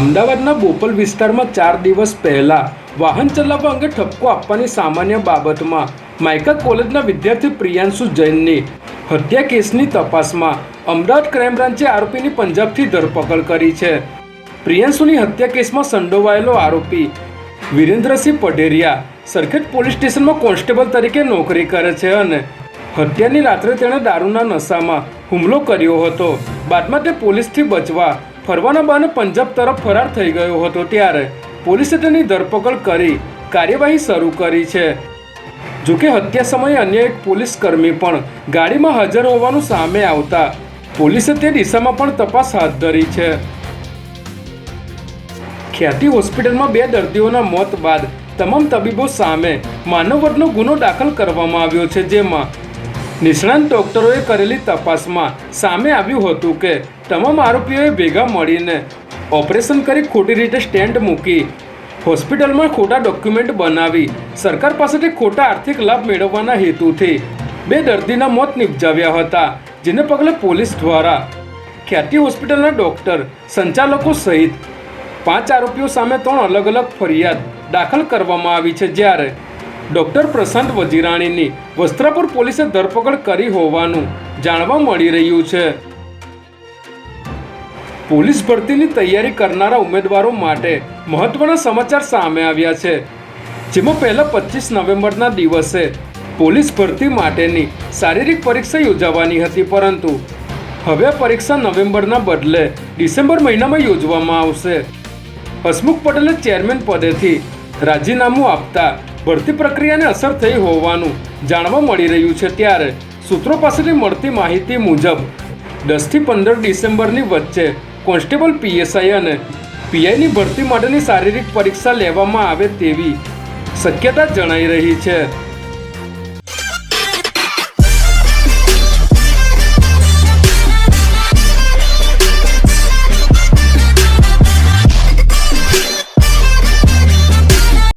અમદાવાદના બોપલ વિસ્તારમાં 4 દિવસ પહેલા વાહન ચલાવવા અંગે ઠપકો આપવાની સામાન્ય બાબતમાં માયકા કોલેજના વિદ્યાર્થી પ્રિયાંશુ જૈનની હત્યા કેસની તપાસમાં અમદાવાદ ક્રાઇમ બ્રાન્ચે આરોપીની પંજાબથી ધરપકડ કરી છે. પ્રિયાંશુની હત્યા કેસમાં સંડોવાયેલો આરોપી વિરેન્દ્રસિંહ પઢેરિયા સરખેજ પોલીસ સ્ટેશનમાં કોન્સ્ટેબલ તરીકે નોકરી કરે છે અને હત્યાની રાત્રે તેણે દારૂના નશામાં હુમલો કર્યો હતો. બાદમાં તે પોલીસથી બચવા ફરવાના બહાને પંજાબ તરફ ફરાર થઈ ગયો હતો. ત્યારે પોલીસે તેની ધરપકડ કરી કાર્યવાહી શરૂ કરી છે. જોકે હત્યા સમયે અન્ય એક પોલીસ કર્મી પણ ગાડીમાં હાજર હોવાનું સામે આવતા પોલીસે તે દિશામાં પણ તપાસ હાથ ધરી છે. ખ્યાતિ હોસ્પિટલમાં 2 દર્દીઓના મોત બાદ તમામ તબીબો સામે માનવવધનો ગુનો દાખલ કરવામાં આવ્યો છે. જેમાં નિષ્ણાંત ડોક્ટરોએ કરેલી તપાસમાં સામે આવ્યું હતું કે તમામ આરોપીઓએ ભેગા મળીને ઓપરેશન કરી ખોટી રીતે સ્ટેન્ડ મૂકી હોસ્પિટલમાં ખોટા ડોક્યુમેન્ટ બનાવી સરકાર પાસેથી ખોટા આર્થિક લાભ મેળવવાના હેતુથી 2 દર્દીના મોત નિપજાવ્યા હતા. જેને પગલે પોલીસ દ્વારા ખ્યાતિ હોસ્પિટલના ડોક્ટર, સંચાલકો સહિત 5 આરોપીઓ સામે 3 અલગ અલગ ફરિયાદ દાખલ કરવામાં આવી છે. જ્યારે ડોક્ટર પ્રશાંત વજીરાણીની વસ્ત્રાપુર પોલીસે ધરપકડ કરી હોવાનું જાણવા મળી રહ્યું છે. પોલીસ ભરતીની તૈયારી કરનારા ઉમેદવારો માટે મહત્વના સમાચાર સામે આવ્યા છે. જેમાં પહેલા 25 નવેમ્બરના દિવસે પોલીસ ભરતી માટેની શારીરિક પરીક્ષા યોજાવાની હતી, પરંતુ હવે આ પરીક્ષા નવેમ્બરના બદલે ડિસેમ્બર મહિનામાં યોજવામાં આવશે. હસમુખ પટેલે ચેરમેન પદેથી રાજીનામું આપતા ભરતી પ્રક્રિયાને અસર થઈ હોવાનું જાણવા મળી રહ્યું છે. ત્યારે સૂત્રો પાસેથી મળતી માહિતી મુજબ 10 થી 15 ડિસેમ્બરની વચ્ચે કોન્સ્ટેબલ, પીએસઆઈ અને પીઆઈની ભરતી માટેની શારીરિક પરીક્ષા લેવામાં આવે તેવી શક્યતા જણાઈ રહી છે.